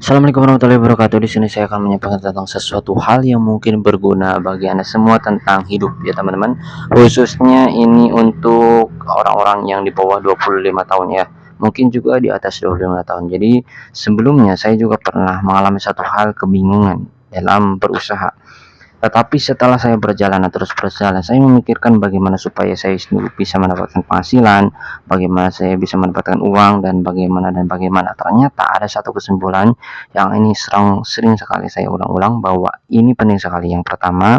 Assalamualaikum warahmatullahi wabarakatuh. Di sini saya akan menyampaikan tentang sesuatu hal yang mungkin berguna bagi Anda semua tentang hidup ya teman-teman. Khususnya ini untuk orang-orang yang di bawah 25 tahun ya. Mungkin juga di atas 25 tahun. Jadi sebelumnya saya juga pernah mengalami satu hal kebingungan dalam berusaha. Tetapi setelah saya berjalan, saya memikirkan bagaimana supaya saya bisa mendapatkan penghasilan, bagaimana saya bisa mendapatkan uang, dan bagaimana. Ternyata ada satu kesimpulan yang ini sering sekali saya ulang-ulang bahwa ini penting sekali. Yang pertama,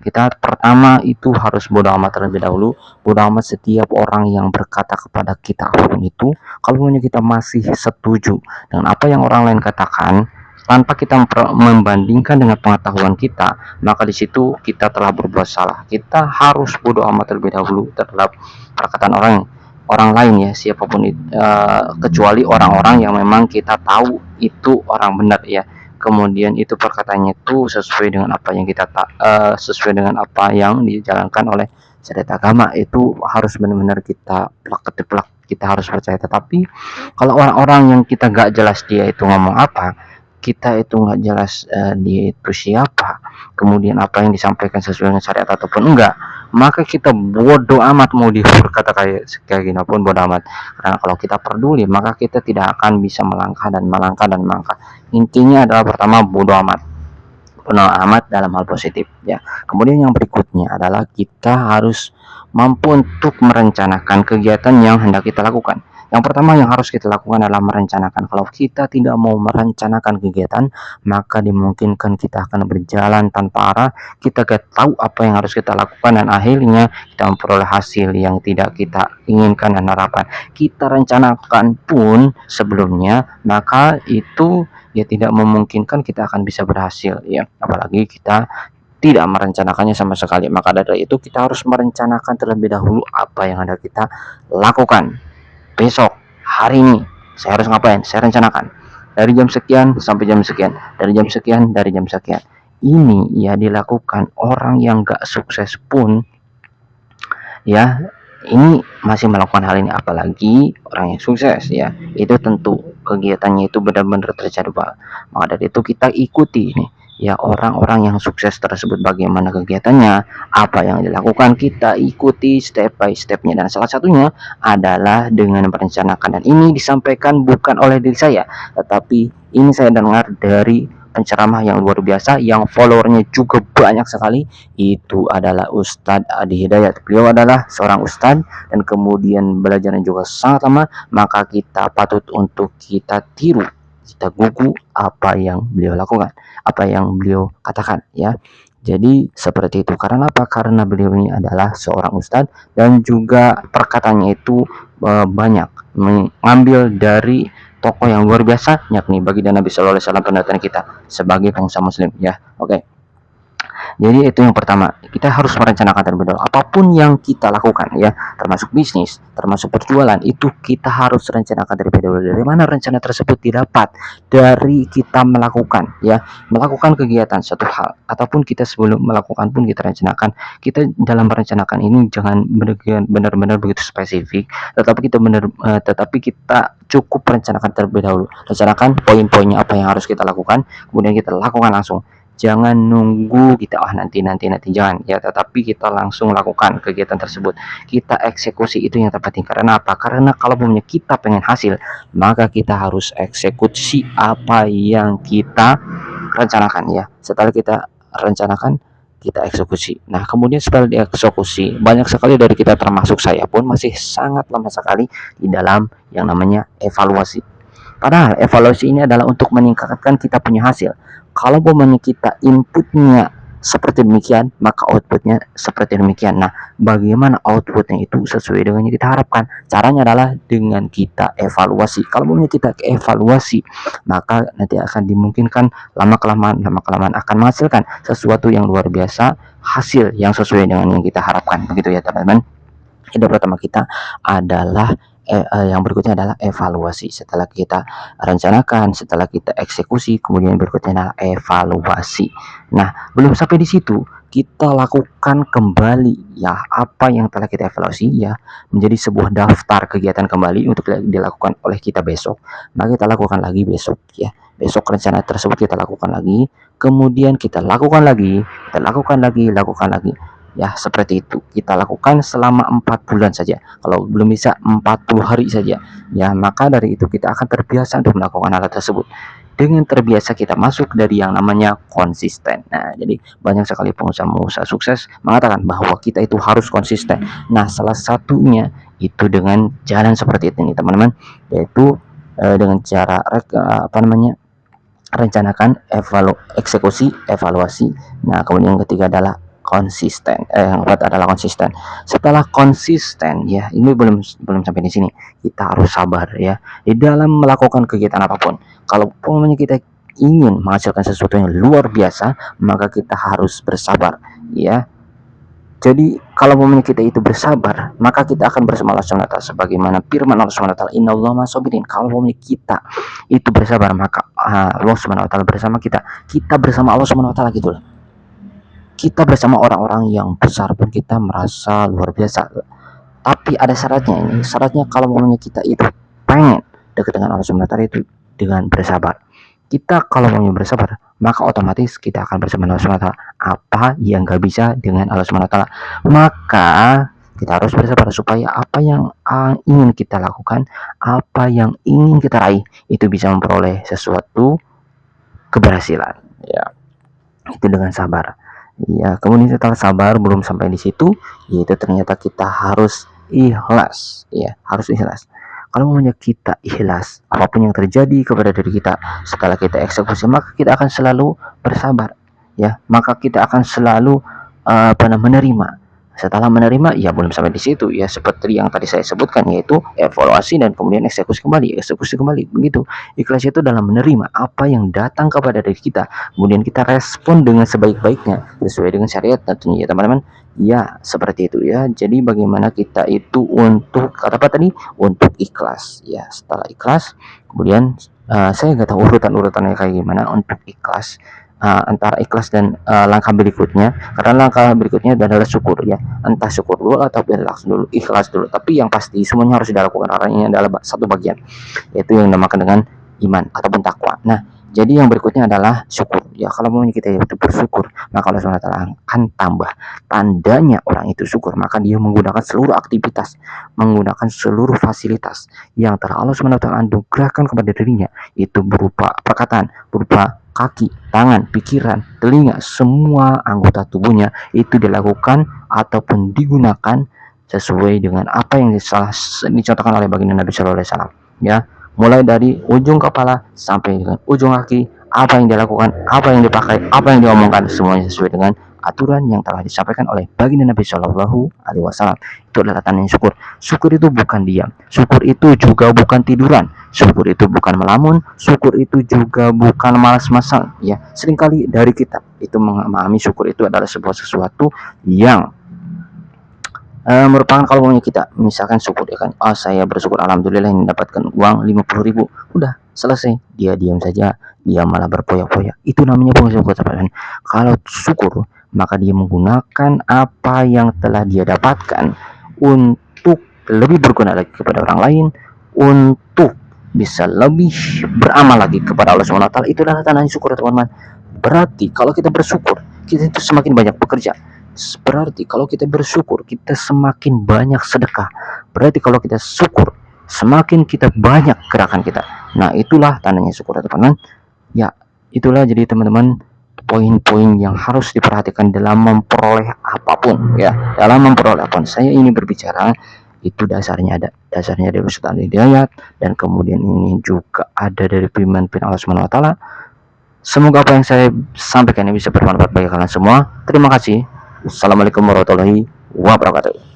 kita pertama itu harus bodoh amat terlebih dahulu. Bodoh amat setiap orang yang berkata kepada kita apapun itu, kalau kita masih setuju dengan apa yang orang lain katakan, tanpa kita membandingkan dengan pengetahuan kita, maka di situ kita telah berbuat salah. Kita harus bodoh amat terlebih dahulu terhadap perkataan orang lain ya, siapapun itu, kecuali orang-orang yang memang kita tahu itu orang benar ya. Kemudian itu perkataannya itu sesuai dengan apa yang sesuai dengan apa yang dijalankan oleh syariat agama, itu harus benar-benar kita plak, kita harus percaya. Tetapi kalau orang-orang yang kita gak jelas dia itu ngomong apa, kita itu nggak jelas dia itu siapa, kemudian apa yang disampaikan sesuai dengan syariat ataupun enggak, maka kita bodoh amat mau dia berkata kayak gini pun bodoh amat. Karena kalau kita peduli, maka kita tidak akan bisa melangkah. Intinya adalah pertama bodoh amat dalam hal positif ya. Kemudian yang berikutnya adalah kita harus mampu untuk merencanakan kegiatan yang hendak kita lakukan. Yang pertama yang harus kita lakukan adalah merencanakan. Kalau kita tidak mau merencanakan kegiatan, maka dimungkinkan kita akan berjalan tanpa arah, kita gak tahu apa yang harus kita lakukan, dan akhirnya kita memperoleh hasil yang tidak kita inginkan dan harapkan. Kita rencanakan pun sebelumnya, maka itu ya tidak memungkinkan kita akan bisa berhasil ya. Apalagi kita tidak merencanakannya sama sekali. Maka dari itu kita harus merencanakan terlebih dahulu apa yang ada kita lakukan. Besok, hari ini saya harus ngapain? Saya rencanakan dari jam sekian sampai jam sekian, dari jam sekian, dari jam sekian. Ini ya dilakukan orang yang gak sukses pun ya, ini masih melakukan hal ini, apalagi orang yang sukses ya. Itu tentu kegiatannya itu benar-benar terjadwal. Maka dari itu kita ikuti ini ya, orang-orang yang sukses tersebut bagaimana kegiatannya, apa yang dilakukan, kita ikuti step by stepnya. Dan salah satunya adalah dengan merencanakan, dan ini disampaikan bukan oleh diri saya, tetapi ini saya dengar dari penceramah yang luar biasa yang followernya juga banyak sekali. Itu adalah Ustadz Adi Hidayat. Beliau adalah seorang ustadz dan kemudian belajarnya juga sangat lama, maka kita patut untuk kita tiru, kita gugu apa yang beliau lakukan, apa yang beliau katakan ya. Jadi seperti itu. Karena apa? Karena beliau ini adalah seorang ustadz dan juga perkataannya itu banyak mengambil dari tokoh yang luar biasa, yakni baginda Nabi Shallallahu Alaihi Wasallam, penuturan kita sebagai bangsa Muslim ya. Oke. Jadi itu yang pertama, kita harus merencanakan terlebih dahulu apapun yang kita lakukan ya, termasuk bisnis, termasuk perjualan, itu kita harus rencanakan terlebih dahulu. Dari mana rencana tersebut didapat? Dari kita melakukan ya, melakukan kegiatan satu hal, ataupun kita sebelum melakukan pun kita rencanakan. Kita dalam merencanakan ini jangan benar-benar begitu spesifik, tetapi kita cukup rencanakan terlebih dahulu. Rencanakan poin-poinnya apa yang harus kita lakukan, kemudian kita lakukan langsung. Jangan nunggu kita nanti, jangan ya, tetapi kita langsung lakukan kegiatan tersebut, kita eksekusi. Itu yang terpenting. Karena apa? Karena kalau punya kita pengen hasil, maka kita harus eksekusi apa yang kita rencanakan ya. Setelah kita rencanakan, kita eksekusi. Nah kemudian setelah dieksekusi, banyak sekali dari kita termasuk saya pun masih sangat lama sekali di dalam yang namanya evaluasi. Padahal evaluasi ini adalah untuk meningkatkan kita punya hasil. Kalau kita inputnya seperti demikian, maka outputnya seperti demikian. Nah, bagaimana outputnya itu sesuai dengan yang kita harapkan? Caranya adalah dengan kita evaluasi. Kalau kita evaluasi, maka nanti akan dimungkinkan lama kelamaan akan menghasilkan sesuatu yang luar biasa, hasil yang sesuai dengan yang kita harapkan. Begitu ya teman-teman. Ide pertama kita adalah yang berikutnya adalah evaluasi. Setelah kita rencanakan, setelah kita eksekusi, kemudian berikutnya adalah evaluasi. Nah, belum sampai di situ, kita lakukan kembali ya apa yang telah kita evaluasi ya menjadi sebuah daftar kegiatan kembali untuk dilakukan oleh kita besok. Maka kita lakukan lagi besok ya. Besok rencana tersebut kita lakukan lagi, kemudian kita lakukan lagi, lakukan lagi. Ya, seperti itu. Kita lakukan selama 4 bulan saja. Kalau belum bisa 40 hari saja. Ya, maka dari itu kita akan terbiasa untuk melakukan hal tersebut. Dengan terbiasa kita masuk dari yang namanya konsisten. Nah, jadi banyak sekali pengusaha-pengusaha sukses mengatakan bahwa kita itu harus konsisten. Nah, salah satunya itu dengan jalan seperti ini, teman-teman, yaitu dengan cara rencanakan, eksekusi, evaluasi. Nah, kemudian yang ketiga adalah konsisten. Yang keempat adalah konsisten. Setelah konsisten ya, ini belum sampai di sini. Kita harus sabar ya di dalam melakukan kegiatan apapun. Kalau umpamanya kita ingin menghasilkan sesuatu yang luar biasa, maka kita harus bersabar ya. Jadi kalau umpamanya kita itu bersabar, maka kita akan bersama Allah SWT. Sebagaimana firman Allah SWT, Innallaha ma'as-sabirin. Kalau umpamanya kita itu bersabar, maka Allah SWT bersama kita. Kita bersama Allah SWT gitu loh. Kita bersama orang-orang yang besar pun kita merasa luar biasa. Tapi ada syaratnya ini. Syaratnya kalau umpamanya kita itu pengen dekat dengan Allah SWT itu dengan bersabar. Kita kalau mau bersabar, maka otomatis kita akan bersama Allah SWT. Apa yang gak bisa dengan Allah SWT, maka kita harus bersabar supaya apa yang ingin kita lakukan, apa yang ingin kita raih, itu bisa memperoleh sesuatu keberhasilan ya. Itu dengan sabar ya. Kemudian setelah sabar, belum sampai di situ, yaitu ternyata kita harus ikhlas ya, harus ikhlas. Kalau namanya kita ikhlas, apapun yang terjadi kepada diri kita setelah kita eksekusi, maka kita akan selalu bersabar ya, maka kita akan selalu menerima. Setelah menerima ya belum sampai di situ ya, seperti yang tadi saya sebutkan, yaitu evaluasi dan kemudian eksekusi kembali begitu. Ikhlas itu dalam menerima apa yang datang kepada diri kita, kemudian kita respon dengan sebaik-baiknya sesuai dengan syariat tentunya ya teman-teman ya, seperti itu ya. Jadi bagaimana kita itu untuk kata apa tadi, untuk ikhlas ya. Setelah ikhlas kemudian saya nggak tahu urutannya kayak gimana untuk ikhlas, antara ikhlas dan langkah berikutnya, karena langkah berikutnya adalah syukur ya, entah syukur dulu atau ikhlas dulu, tapi yang pasti semuanya harus dilakukan karena ini adalah satu bagian, yaitu yang dinamakan dengan iman ataupun takwa. Nah, jadi yang berikutnya adalah syukur ya. Kalau mau kita itu bersyukur, maka Allah SWT akan tambah tandanya orang itu syukur, maka dia menggunakan seluruh aktivitas, menggunakan seluruh fasilitas yang telah Allah SWT anugerahkan kepada dirinya, itu berupa perkataan, berupa kaki, tangan, pikiran, telinga, semua anggota tubuhnya itu dilakukan ataupun digunakan sesuai dengan apa yang dicontohkan oleh baginda Nabi Shallallahu Alaihi Wasallam ya. Mulai dari ujung kepala sampai dengan ujung kaki, apa yang dilakukan, apa yang dipakai, apa yang diomongkan, semuanya sesuai dengan aturan yang telah disampaikan oleh baginda Nabi Shallallahu Alaihi Wasallam. Itu adalah tandanya syukur. Syukur itu bukan diam, syukur itu juga bukan tiduran, syukur itu bukan melamun, syukur itu juga bukan malas-malasan ya. Seringkali dari kita itu memahami syukur itu adalah sebuah sesuatu yang merupakan, kalau maunya kita misalkan syukur ya kan, saya bersyukur alhamdulillah ini mendapatkan uang 50.000, udah selesai, dia diam saja, dia malah berpoyak-poyak, itu namanya pengusaha teman. Kalau syukur, maka dia menggunakan apa yang telah dia dapatkan untuk lebih berguna lagi kepada orang lain, untuk bisa lebih beramal lagi kepada Allah SWT. Itu adalah tanda syukur teman-teman. Berarti kalau kita bersyukur, kita itu semakin banyak bekerja. Berarti kalau kita bersyukur, kita semakin banyak sedekah. Berarti kalau kita syukur, semakin kita banyak gerakan kita. Nah, itulah tandanya syukur teman-teman ya. Itulah jadi teman-teman poin-poin yang harus diperhatikan dalam memperoleh apapun ya, dalam memperoleh apapun. Saya ini berbicara itu dasarnya dari Ustaz Hidayat, dan kemudian ini juga ada dari firman Allah Subhanahu wa taala. Semoga apa yang saya sampaikan ini bisa bermanfaat bagi kalian semua. Terima kasih. Assalamualaikum warahmatullahi wabarakatuh.